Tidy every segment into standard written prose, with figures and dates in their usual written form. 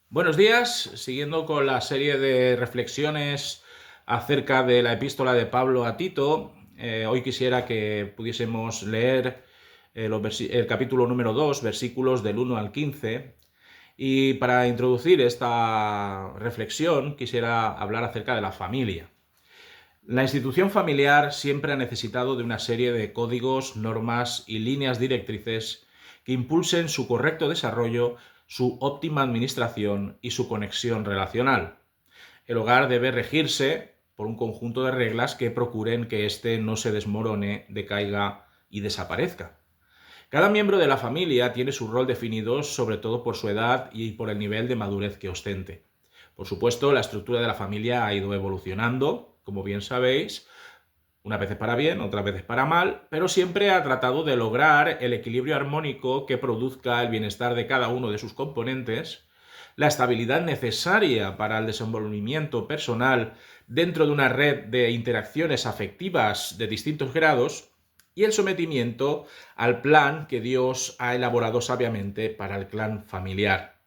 Buenos días, siguiendo con la serie de reflexiones acerca de la epístola de Pablo a Tito, hoy quisiera que pudiésemos leer el capítulo número 2, versículos del 1 al 15. Y para introducir esta reflexión quisiera hablar acerca de la familia. La institución familiar siempre ha necesitado de una serie de códigos, normas y líneas directrices que impulsen su correcto desarrollo, su óptima administración y su conexión relacional. El hogar debe regirse por un conjunto de reglas que procuren que éste no se desmorone, decaiga y desaparezca. Cada miembro de la familia tiene su rol definido sobre todo por su edad y por el nivel de madurez que ostente. Por supuesto, la estructura de la familia ha ido evolucionando, como bien sabéis, unas veces para bien, otras veces para mal, pero siempre ha tratado de lograr el equilibrio armónico que produzca el bienestar de cada uno de sus componentes, la estabilidad necesaria para el desenvolvimiento personal dentro de una red de interacciones afectivas de distintos grados y el sometimiento al plan que Dios ha elaborado sabiamente para el clan familiar.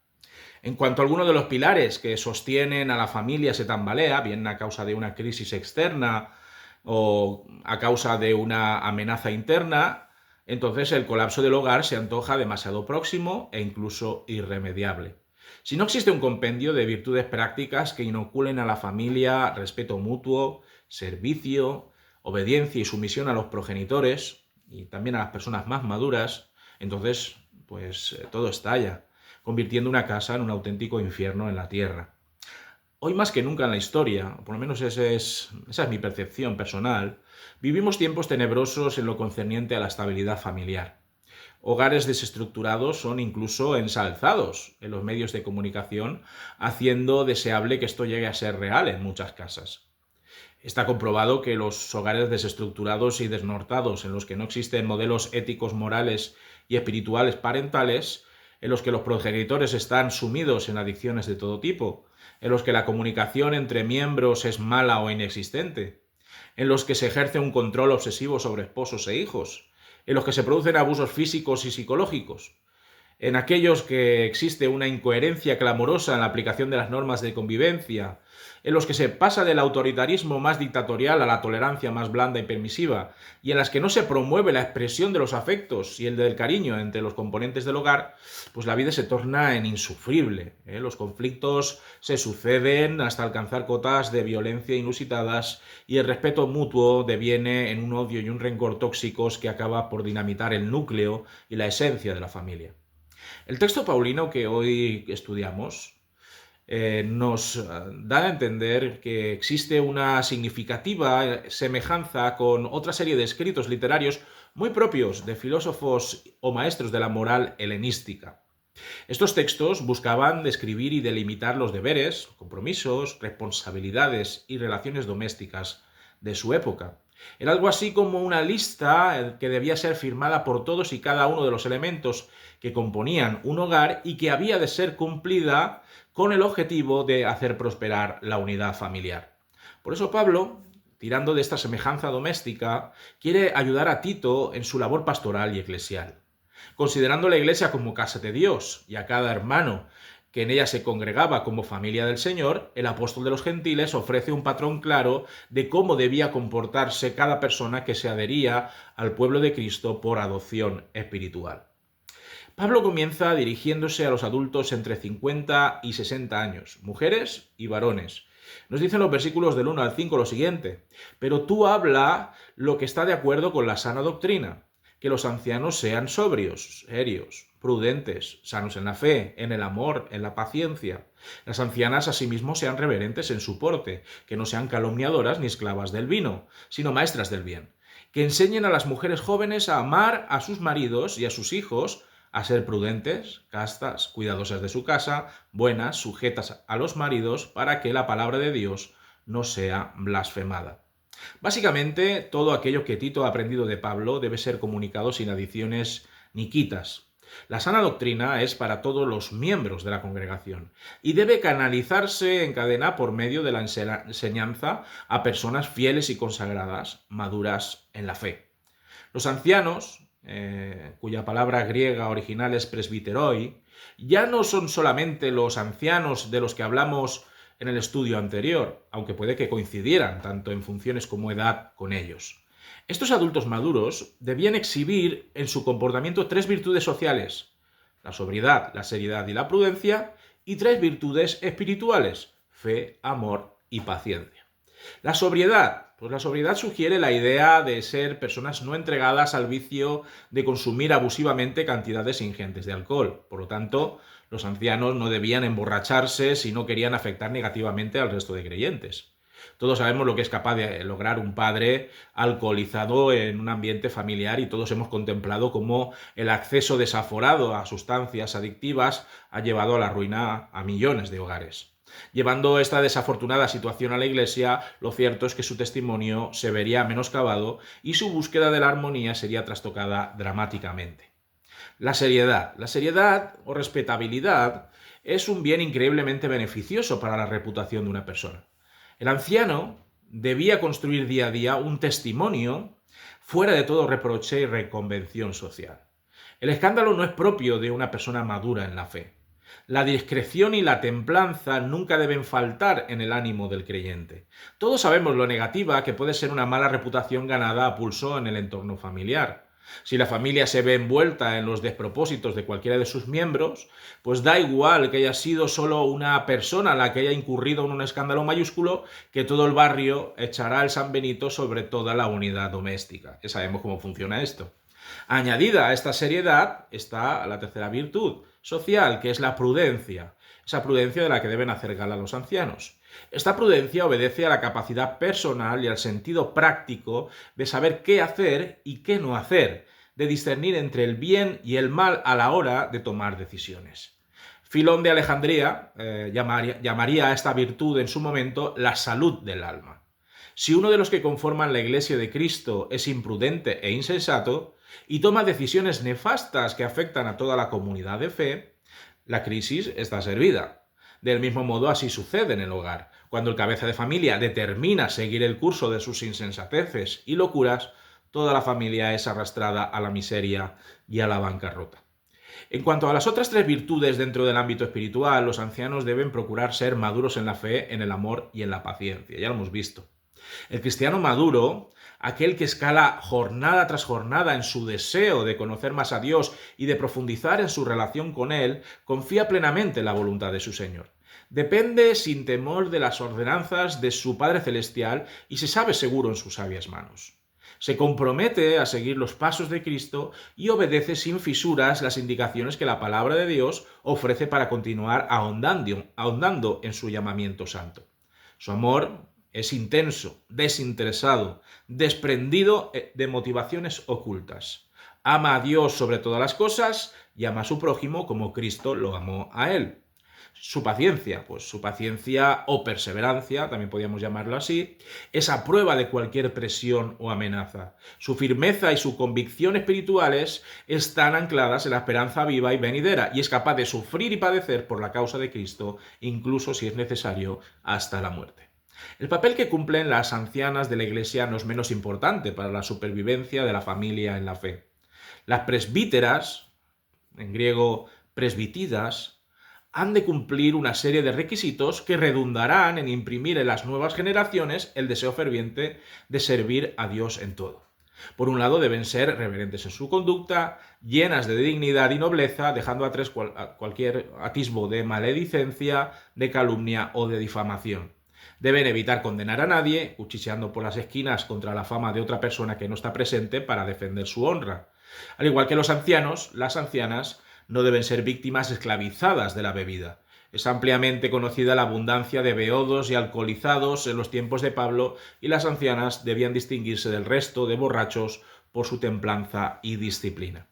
En cuanto a alguno de los pilares que sostienen a la familia se tambalea, bien a causa de una crisis externa o a causa de una amenaza interna, entonces el colapso del hogar se antoja demasiado próximo e incluso irremediable. Si no existe un compendio de virtudes prácticas que inoculen a la familia respeto mutuo, servicio, obediencia y sumisión a los progenitores y también a las personas más maduras, entonces todo estalla, convirtiendo una casa en un auténtico infierno en la tierra. Hoy más que nunca en la historia, por lo menos esa es mi percepción personal, vivimos tiempos tenebrosos en lo concerniente a la estabilidad familiar. Hogares desestructurados son incluso ensalzados en los medios de comunicación, haciendo deseable que esto llegue a ser real en muchas casas. Está comprobado que los hogares desestructurados y desnortados, en los que no existen modelos éticos, morales y espirituales parentales, en los que los progenitores están sumidos en adicciones de todo tipo, en los que la comunicación entre miembros es mala o inexistente, en los que se ejerce un control obsesivo sobre esposos e hijos, en los que se producen abusos físicos y psicológicos, en aquellos que existe una incoherencia clamorosa en la aplicación de las normas de convivencia, en los que se pasa del autoritarismo más dictatorial a la tolerancia más blanda y permisiva, y en las que no se promueve la expresión de los afectos y el del cariño entre los componentes del hogar, pues la vida se torna en insufrible. Los conflictos se suceden hasta alcanzar cotas de violencia inusitadas y el respeto mutuo deviene en un odio y un rencor tóxicos que acaba por dinamitar el núcleo y la esencia de la familia. El texto paulino que hoy estudiamos nos da a entender que existe una significativa semejanza con otra serie de escritos literarios muy propios de filósofos o maestros de la moral helenística. Estos textos buscaban describir y delimitar los deberes, compromisos, responsabilidades y relaciones domésticas de su época. Era algo así como una lista que debía ser firmada por todos y cada uno de los elementos que componían un hogar y que había de ser cumplida con el objetivo de hacer prosperar la unidad familiar. Por eso Pablo, tirando de esta semejanza doméstica, quiere ayudar a Tito en su labor pastoral y eclesial. Considerando la iglesia como casa de Dios y a cada hermano que en ella se congregaba como familia del Señor, el apóstol de los gentiles ofrece un patrón claro de cómo debía comportarse cada persona que se adhería al pueblo de Cristo por adopción espiritual. Pablo comienza dirigiéndose a los adultos entre 50 y 60 años, mujeres y varones. Nos dicen los versículos del 1 al 5 lo siguiente: pero tú habla lo que está de acuerdo con la sana doctrina, que los ancianos sean sobrios, serios, prudentes, sanos en la fe, en el amor, en la paciencia. Las ancianas asimismo sean reverentes en su porte, que no sean calumniadoras ni esclavas del vino, sino maestras del bien. Que enseñen a las mujeres jóvenes a amar a sus maridos y a sus hijos, a ser prudentes, castas, cuidadosas de su casa, buenas, sujetas a los maridos, para que la palabra de Dios no sea blasfemada. Básicamente, todo aquello que Tito ha aprendido de Pablo debe ser comunicado sin adiciones ni quitas. La sana doctrina es para todos los miembros de la congregación y debe canalizarse en cadena por medio de la enseñanza a personas fieles y consagradas, maduras en la fe. Los ancianos cuya palabra griega original es presbiteroi, ya no son solamente los ancianos de los que hablamos en el estudio anterior, aunque puede que coincidieran tanto en funciones como edad con ellos. Estos adultos maduros debían exhibir en su comportamiento tres virtudes sociales: la sobriedad, la seriedad y la prudencia, y tres virtudes espirituales: fe, amor y paciencia. La sobriedad. Pues la sobriedad sugiere la idea de ser personas no entregadas al vicio de consumir abusivamente cantidades ingentes de alcohol. Por lo tanto, los ancianos no debían emborracharse si no querían afectar negativamente al resto de creyentes. Todos sabemos lo que es capaz de lograr un padre alcoholizado en un ambiente familiar, y todos hemos contemplado cómo el acceso desaforado a sustancias adictivas ha llevado a la ruina a millones de hogares. Llevando esta desafortunada situación a la Iglesia, lo cierto es que su testimonio se vería menoscabado y su búsqueda de la armonía sería trastocada dramáticamente. La seriedad o respetabilidad es un bien increíblemente beneficioso para la reputación de una persona. El anciano debía construir día a día un testimonio fuera de todo reproche y reconvención social. El escándalo no es propio de una persona madura en la fe. La discreción y la templanza nunca deben faltar en el ánimo del creyente. Todos sabemos lo negativa que puede ser una mala reputación ganada a pulso en el entorno familiar. Si la familia se ve envuelta en los despropósitos de cualquiera de sus miembros, pues da igual que haya sido solo una persona la que haya incurrido en un escándalo mayúsculo, que todo el barrio echará el San Benito sobre toda la unidad doméstica. Ya sabemos cómo funciona esto. Añadida a esta seriedad está la tercera virtud social, que es la prudencia. Esa prudencia de la que deben hacer gala los ancianos. Esta prudencia obedece a la capacidad personal y al sentido práctico de saber qué hacer y qué no hacer, de discernir entre el bien y el mal a la hora de tomar decisiones. Filón de Alejandría llamaría a esta virtud en su momento la salud del alma. Si uno de los que conforman la Iglesia de Cristo es imprudente e insensato y toma decisiones nefastas que afectan a toda la comunidad de fe, la crisis está servida. Del mismo modo, así sucede en el hogar. Cuando el cabeza de familia determina seguir el curso de sus insensateces y locuras, toda la familia es arrastrada a la miseria y a la bancarrota. En cuanto a las otras tres virtudes dentro del ámbito espiritual, los ancianos deben procurar ser maduros en la fe, en el amor y en la paciencia. Ya lo hemos visto. El cristiano maduro, aquel que escala jornada tras jornada en su deseo de conocer más a Dios y de profundizar en su relación con Él, confía plenamente en la voluntad de su Señor. Depende sin temor de las ordenanzas de su Padre Celestial y se sabe seguro en sus sabias manos. Se compromete a seguir los pasos de Cristo y obedece sin fisuras las indicaciones que la palabra de Dios ofrece para continuar ahondando en su llamamiento santo. Su amor es intenso, desinteresado, desprendido de motivaciones ocultas. Ama a Dios sobre todas las cosas y ama a su prójimo como Cristo lo amó a él. Su paciencia, pues su paciencia o perseverancia, también podríamos llamarlo así, es a prueba de cualquier presión o amenaza. Su firmeza y su convicción espirituales están ancladas en la esperanza viva y venidera, y es capaz de sufrir y padecer por la causa de Cristo, incluso si es necesario, hasta la muerte. El papel que cumplen las ancianas de la Iglesia no es menos importante para la supervivencia de la familia en la fe. Las presbíteras, en griego presbitidas, han de cumplir una serie de requisitos que redundarán en imprimir en las nuevas generaciones el deseo ferviente de servir a Dios en todo. Por un lado, deben ser reverentes en su conducta, llenas de dignidad y nobleza, dejando atrás cualquier atisbo de maledicencia, de calumnia o de difamación. Deben evitar condenar a nadie, cuchicheando por las esquinas contra la fama de otra persona que no está presente para defender su honra. Al igual que los ancianos, las ancianas no deben ser víctimas esclavizadas de la bebida. Es ampliamente conocida la abundancia de beodos y alcoholizados en los tiempos de Pablo, y las ancianas debían distinguirse del resto de borrachos por su templanza y disciplina.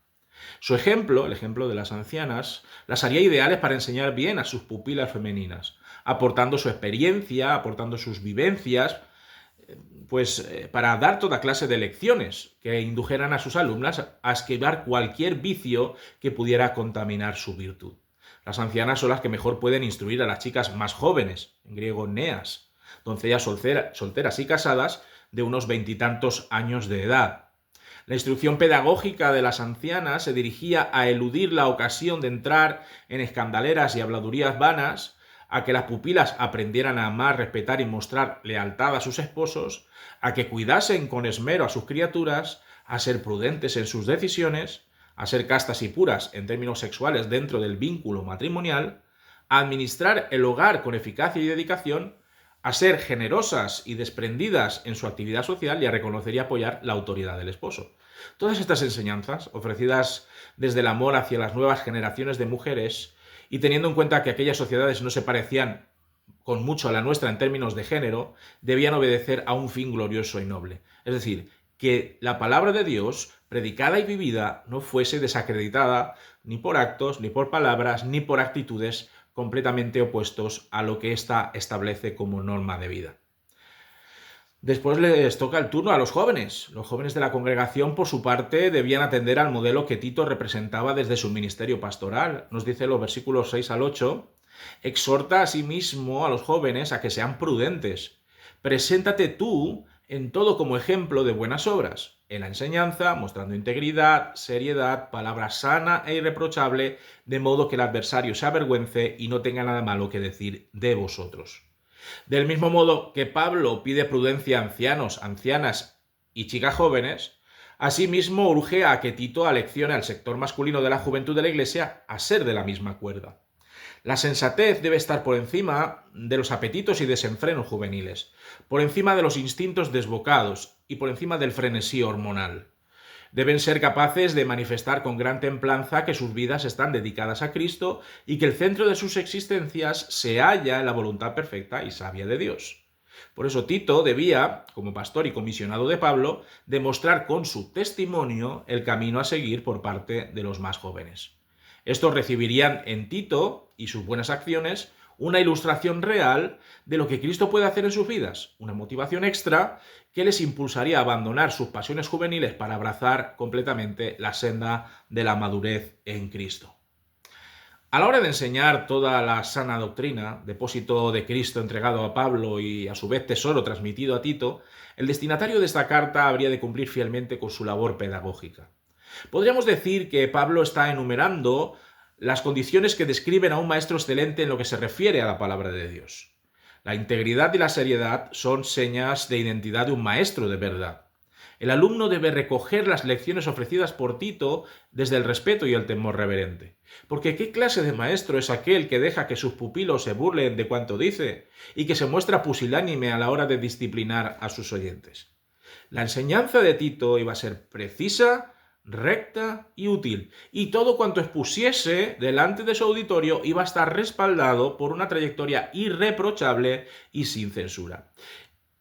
Su ejemplo, el ejemplo de las ancianas, las haría ideales para enseñar bien a sus pupilas femeninas, aportando su experiencia, aportando sus vivencias, para dar toda clase de lecciones que indujeran a sus alumnas a esquivar cualquier vicio que pudiera contaminar su virtud. Las ancianas son las que mejor pueden instruir a las chicas más jóvenes, en griego neas, doncellas solteras y casadas de unos 20 y tantos años de edad. La instrucción pedagógica de las ancianas se dirigía a eludir la ocasión de entrar en escandaleras y habladurías vanas, a que las pupilas aprendieran a amar, respetar y mostrar lealtad a sus esposos, a que cuidasen con esmero a sus criaturas, a ser prudentes en sus decisiones, a ser castas y puras en términos sexuales dentro del vínculo matrimonial, a administrar el hogar con eficacia y dedicación, a ser generosas y desprendidas en su actividad social y a reconocer y apoyar la autoridad del esposo. Todas estas enseñanzas, ofrecidas desde el amor hacia las nuevas generaciones de mujeres y teniendo en cuenta que aquellas sociedades no se parecían con mucho a la nuestra en términos de género, debían obedecer a un fin glorioso y noble. Es decir, que la palabra de Dios, predicada y vivida, no fuese desacreditada ni por actos, ni por palabras, ni por actitudes completamente opuestos a lo que ésta establece como norma de vida. Después les toca el turno a los jóvenes. Los jóvenes de la congregación, por su parte, debían atender al modelo que Tito representaba desde su ministerio pastoral. Nos dice los versículos 6 al 8, exhorta asimismo a los jóvenes a que sean prudentes. Preséntate tú en todo como ejemplo de buenas obras, en la enseñanza, mostrando integridad, seriedad, palabra sana e irreprochable, de modo que el adversario se avergüence y no tenga nada malo que decir de vosotros. Del mismo modo que Pablo pide prudencia a ancianos, ancianas y chicas jóvenes, asimismo urge a que Tito aleccione al sector masculino de la juventud de la Iglesia a ser de la misma cuerda. La sensatez debe estar por encima de los apetitos y desenfrenos juveniles, por encima de los instintos desbocados y por encima del frenesí hormonal. Deben ser capaces de manifestar con gran templanza que sus vidas están dedicadas a Cristo y que el centro de sus existencias se halla en la voluntad perfecta y sabia de Dios. Por eso Tito debía, como pastor y comisionado de Pablo, demostrar con su testimonio el camino a seguir por parte de los más jóvenes. Estos recibirían en Tito y sus buenas acciones una ilustración real de lo que Cristo puede hacer en sus vidas, una motivación extra que les impulsaría a abandonar sus pasiones juveniles para abrazar completamente la senda de la madurez en Cristo. A la hora de enseñar toda la sana doctrina, depósito de Cristo entregado a Pablo y a su vez tesoro transmitido a Tito, el destinatario de esta carta habría de cumplir fielmente con su labor pedagógica. Podríamos decir que Pablo está enumerando las condiciones que describen a un maestro excelente en lo que se refiere a la palabra de Dios. La integridad y la seriedad son señas de identidad de un maestro de verdad. El alumno debe recoger las lecciones ofrecidas por Tito desde el respeto y el temor reverente. Porque ¿qué clase de maestro es aquel que deja que sus pupilos se burlen de cuanto dice y que se muestra pusilánime a la hora de disciplinar a sus oyentes? La enseñanza de Tito iba a ser precisa, recta y útil, y todo cuanto expusiese delante de su auditorio iba a estar respaldado por una trayectoria irreprochable y sin censura.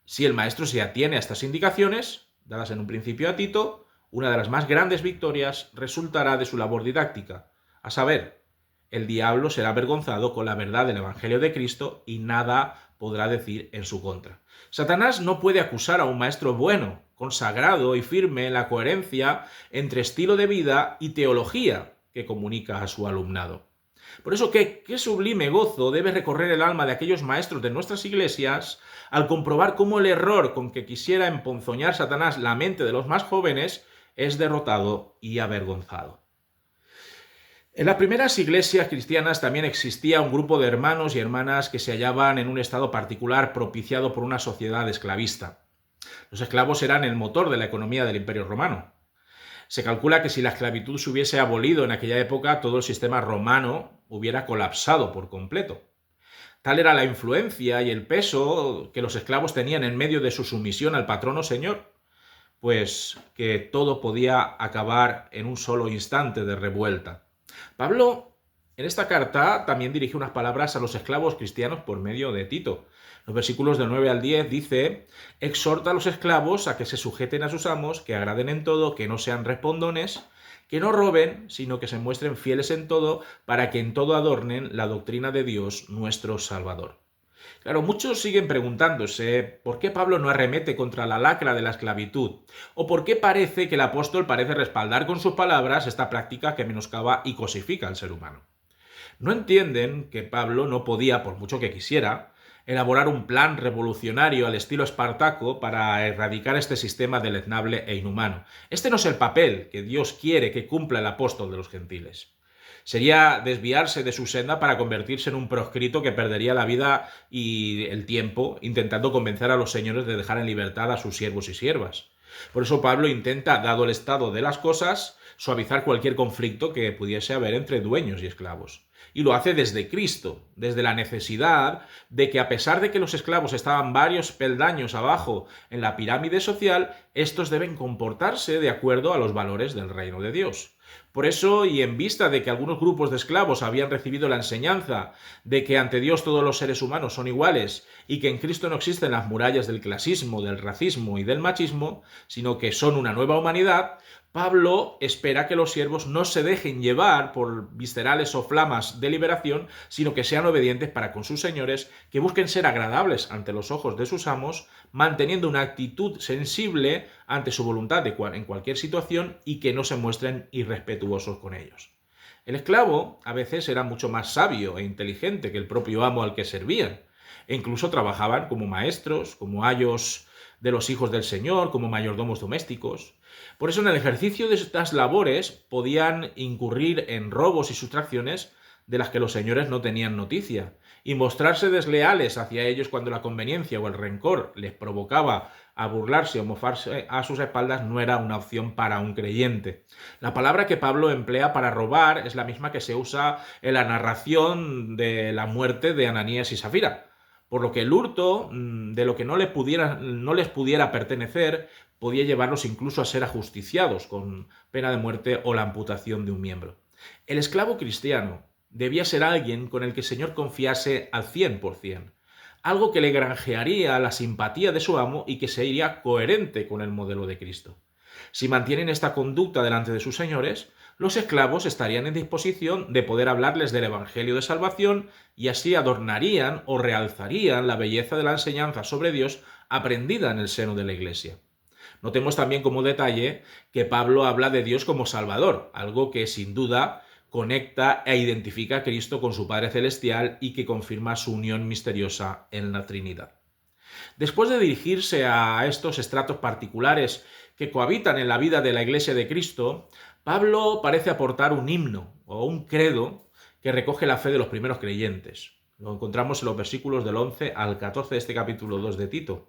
Si el maestro se atiene a estas indicaciones, dadas en un principio a Tito, una de las más grandes victorias resultará de su labor didáctica, a saber, el diablo será avergonzado con la verdad del Evangelio de Cristo y nada podrá decir en su contra. Satanás no puede acusar a un maestro bueno, consagrado y firme en la coherencia entre estilo de vida y teología que comunica a su alumnado. Por eso, qué sublime gozo debe recorrer el alma de aquellos maestros de nuestras iglesias al comprobar cómo el error con que quisiera emponzoñar Satanás la mente de los más jóvenes es derrotado y avergonzado. En las primeras iglesias cristianas también existía un grupo de hermanos y hermanas que se hallaban en un estado particular propiciado por una sociedad esclavista. Los esclavos eran el motor de la economía del Imperio Romano. Se calcula que si la esclavitud se hubiese abolido en aquella época, todo el sistema romano hubiera colapsado por completo. Tal era la influencia y el peso que los esclavos tenían en medio de su sumisión al patrono señor, pues que todo podía acabar en un solo instante de revuelta. Pablo, en esta carta, también dirige unas palabras a los esclavos cristianos por medio de Tito. Los versículos del 9 al 10 dice: exhorta a los esclavos a que se sujeten a sus amos, que agraden en todo, que no sean respondones, que no roben, sino que se muestren fieles en todo, para que en todo adornen la doctrina de Dios, nuestro Salvador. Claro, muchos siguen preguntándose por qué Pablo no arremete contra la lacra de la esclavitud, o por qué parece que el apóstol parece respaldar con sus palabras esta práctica que menoscaba y cosifica al ser humano. No entienden que Pablo no podía, por mucho que quisiera, elaborar un plan revolucionario al estilo Espartaco para erradicar este sistema deleznable e inhumano. Este no es el papel que Dios quiere que cumpla el apóstol de los gentiles. Sería desviarse de su senda para convertirse en un proscrito que perdería la vida y el tiempo intentando convencer a los señores de dejar en libertad a sus siervos y siervas. Por eso Pablo intenta, dado el estado de las cosas, suavizar cualquier conflicto que pudiese haber entre dueños y esclavos. Y lo hace desde Cristo, desde la necesidad de que, a pesar de que los esclavos estaban varios peldaños abajo en la pirámide social, estos deben comportarse de acuerdo a los valores del reino de Dios. Por eso, y en vista de que algunos grupos de esclavos habían recibido la enseñanza de que ante Dios todos los seres humanos son iguales y que en Cristo no existen las murallas del clasismo, del racismo y del machismo, sino que son una nueva humanidad, Pablo espera que los siervos no se dejen llevar por viscerales o flamas de liberación, sino que sean obedientes para con sus señores, que busquen ser agradables ante los ojos de sus amos, manteniendo una actitud sensible ante su voluntad en cualquier situación y que no se muestren irrespetuosos con ellos. El esclavo a veces era mucho más sabio e inteligente que el propio amo al que servían, e incluso trabajaban como maestros, como ayos de los hijos del Señor, como mayordomos domésticos. Por eso en el ejercicio de estas labores podían incurrir en robos y sustracciones de las que los señores no tenían noticia, y mostrarse desleales hacia ellos cuando la conveniencia o el rencor les provocaba a burlarse o mofarse a sus espaldas no era una opción para un creyente. La palabra que Pablo emplea para robar es la misma que se usa en la narración de la muerte de Ananías y Safira, por lo que el hurto de lo que no les pudiera pertenecer podía llevarlos incluso a ser ajusticiados con pena de muerte o la amputación de un miembro. El esclavo cristiano debía ser alguien con el que el Señor confiase al 100%, algo que le granjearía la simpatía de su amo y que sería coherente con el modelo de Cristo. Si mantienen esta conducta delante de sus señores, los esclavos estarían en disposición de poder hablarles del Evangelio de Salvación y así adornarían o realzarían la belleza de la enseñanza sobre Dios aprendida en el seno de la Iglesia. Notemos también como detalle que Pablo habla de Dios como Salvador, algo que sin duda conecta e identifica a Cristo con su Padre Celestial y que confirma su unión misteriosa en la Trinidad. Después de dirigirse a estos estratos particulares que cohabitan en la vida de la Iglesia de Cristo, Pablo parece aportar un himno o un credo que recoge la fe de los primeros creyentes. Lo encontramos en los versículos del 11 al 14 de este capítulo 2 de Tito.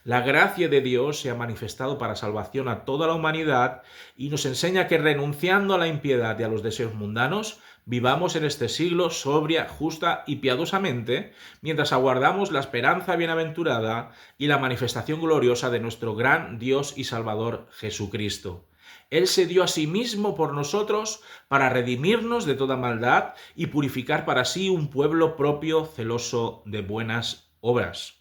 La gracia de Dios se ha manifestado para salvación a toda la humanidad y nos enseña que renunciando a la impiedad y a los deseos mundanos, vivamos en este siglo sobria, justa y piadosamente, mientras aguardamos la esperanza bienaventurada y la manifestación gloriosa de nuestro gran Dios y Salvador Jesucristo. Él se dio a sí mismo por nosotros para redimirnos de toda maldad y purificar para sí un pueblo propio celoso de buenas obras.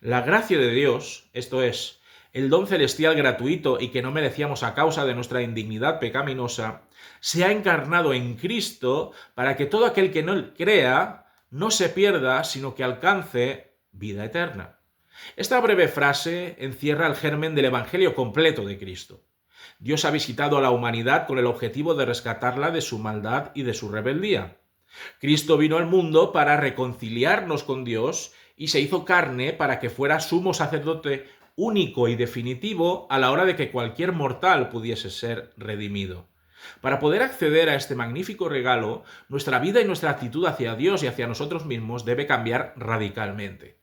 La gracia de Dios, esto es, el don celestial gratuito y que no merecíamos a causa de nuestra indignidad pecaminosa, se ha encarnado en Cristo para que todo aquel que no crea no se pierda, sino que alcance vida eterna. Esta breve frase encierra el germen del Evangelio completo de Cristo. Dios ha visitado a la humanidad con el objetivo de rescatarla de su maldad y de su rebeldía. Cristo vino al mundo para reconciliarnos con Dios y se hizo carne para que fuera sumo sacerdote único y definitivo a la hora de que cualquier mortal pudiese ser redimido. Para poder acceder a este magnífico regalo, nuestra vida y nuestra actitud hacia Dios y hacia nosotros mismos debe cambiar radicalmente.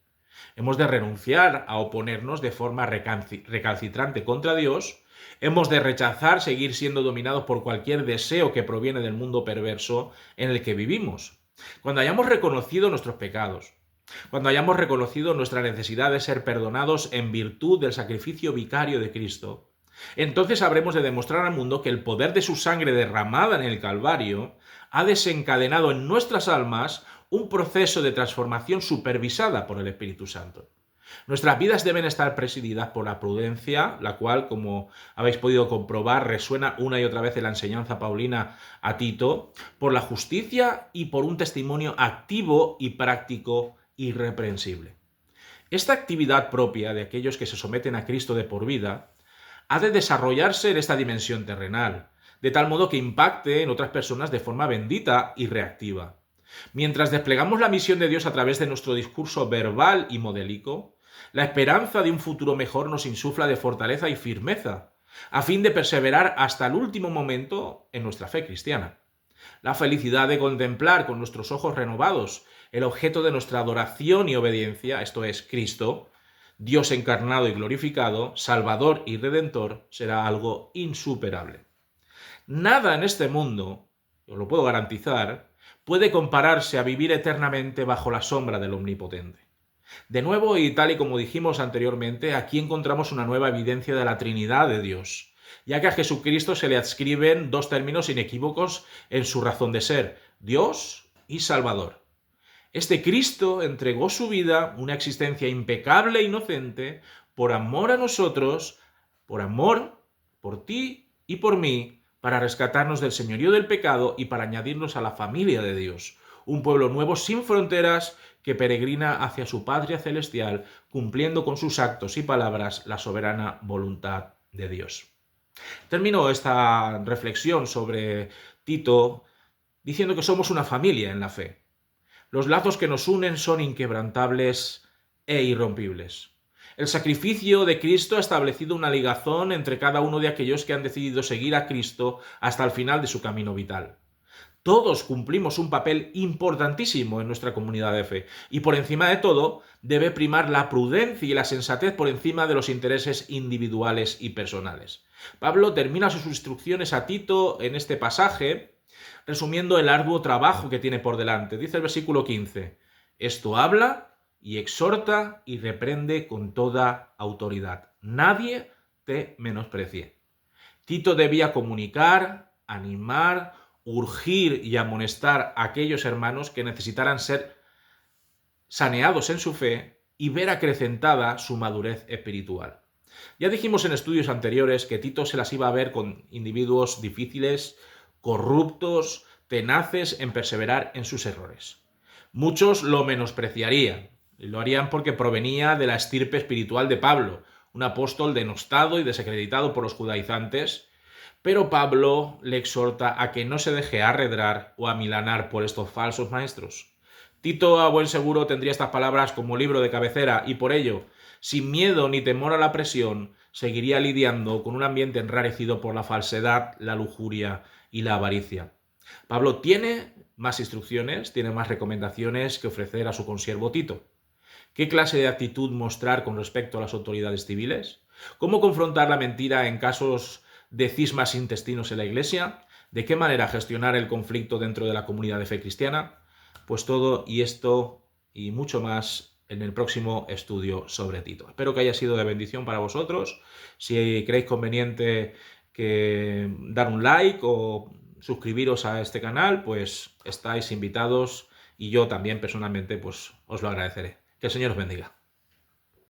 Hemos de renunciar a oponernos de forma recalcitrante contra Dios. Hemos de rechazar seguir siendo dominados por cualquier deseo que proviene del mundo perverso en el que vivimos. Cuando hayamos reconocido nuestros pecados, cuando hayamos reconocido nuestra necesidad de ser perdonados en virtud del sacrificio vicario de Cristo, entonces habremos de demostrar al mundo que el poder de su sangre derramada en el Calvario ha desencadenado en nuestras almas un proceso de transformación supervisada por el Espíritu Santo. Nuestras vidas deben estar presididas por la prudencia, la cual, como habéis podido comprobar, resuena una y otra vez en la enseñanza paulina a Tito, por la justicia y por un testimonio activo y práctico irreprensible. Esta actividad propia de aquellos que se someten a Cristo de por vida ha de desarrollarse en esta dimensión terrenal, de tal modo que impacte en otras personas de forma bendita y reactiva. Mientras desplegamos la misión de Dios a través de nuestro discurso verbal y modélico, la esperanza de un futuro mejor nos insufla de fortaleza y firmeza, a fin de perseverar hasta el último momento en nuestra fe cristiana. La felicidad de contemplar con nuestros ojos renovados el objeto de nuestra adoración y obediencia, esto es Cristo, Dios encarnado y glorificado, Salvador y Redentor, será algo insuperable. Nada en este mundo, os lo puedo garantizar, puede compararse a vivir eternamente bajo la sombra del Omnipotente. De nuevo, y tal y como dijimos anteriormente, aquí encontramos una nueva evidencia de la Trinidad de Dios, ya que a Jesucristo se le adscriben dos términos inequívocos en su razón de ser, Dios y Salvador. Este Cristo entregó su vida, una existencia impecable e inocente, por amor a nosotros, por amor por ti y por mí, para rescatarnos del señorío del pecado y para añadirnos a la familia de Dios, un pueblo nuevo sin fronteras que peregrina hacia su patria celestial, cumpliendo con sus actos y palabras la soberana voluntad de Dios. Termino esta reflexión sobre Tito diciendo que somos una familia en la fe. Los lazos que nos unen son inquebrantables e irrompibles. El sacrificio de Cristo ha establecido una ligazón entre cada uno de aquellos que han decidido seguir a Cristo hasta el final de su camino vital. Todos cumplimos un papel importantísimo en nuestra comunidad de fe y por encima de todo debe primar la prudencia y la sensatez por encima de los intereses individuales y personales. Pablo termina sus instrucciones a Tito en este pasaje resumiendo el arduo trabajo que tiene por delante. Dice el versículo 15, esto habla y exhorta y reprende con toda autoridad. Nadie te menosprecie. Tito debía comunicar, animar, urgir y amonestar a aquellos hermanos que necesitaran ser saneados en su fe y ver acrecentada su madurez espiritual. Ya dijimos en estudios anteriores que Tito se las iba a ver con individuos difíciles, corruptos, tenaces en perseverar en sus errores. Muchos lo menospreciarían, y lo harían porque provenía de la estirpe espiritual de Pablo, un apóstol denostado y desacreditado por los judaizantes, pero Pablo le exhorta a que no se deje arredrar o amilanar por estos falsos maestros. Tito, a buen seguro, tendría estas palabras como libro de cabecera y por ello, sin miedo ni temor a la presión, seguiría lidiando con un ambiente enrarecido por la falsedad, la lujuria y la avaricia. Pablo tiene más instrucciones, tiene más recomendaciones que ofrecer a su consiervo Tito. ¿Qué clase de actitud mostrar con respecto a las autoridades civiles? ¿Cómo confrontar la mentira en casos de cismas intestinos en la Iglesia? ¿De qué manera gestionar el conflicto dentro de la comunidad de fe cristiana? Pues todo y esto y mucho más en el próximo estudio sobre Tito. Espero que haya sido de bendición para vosotros. Si creéis conveniente que dar un like o suscribiros a este canal, pues estáis invitados y yo también personalmente pues os lo agradeceré. Que el Señor os bendiga.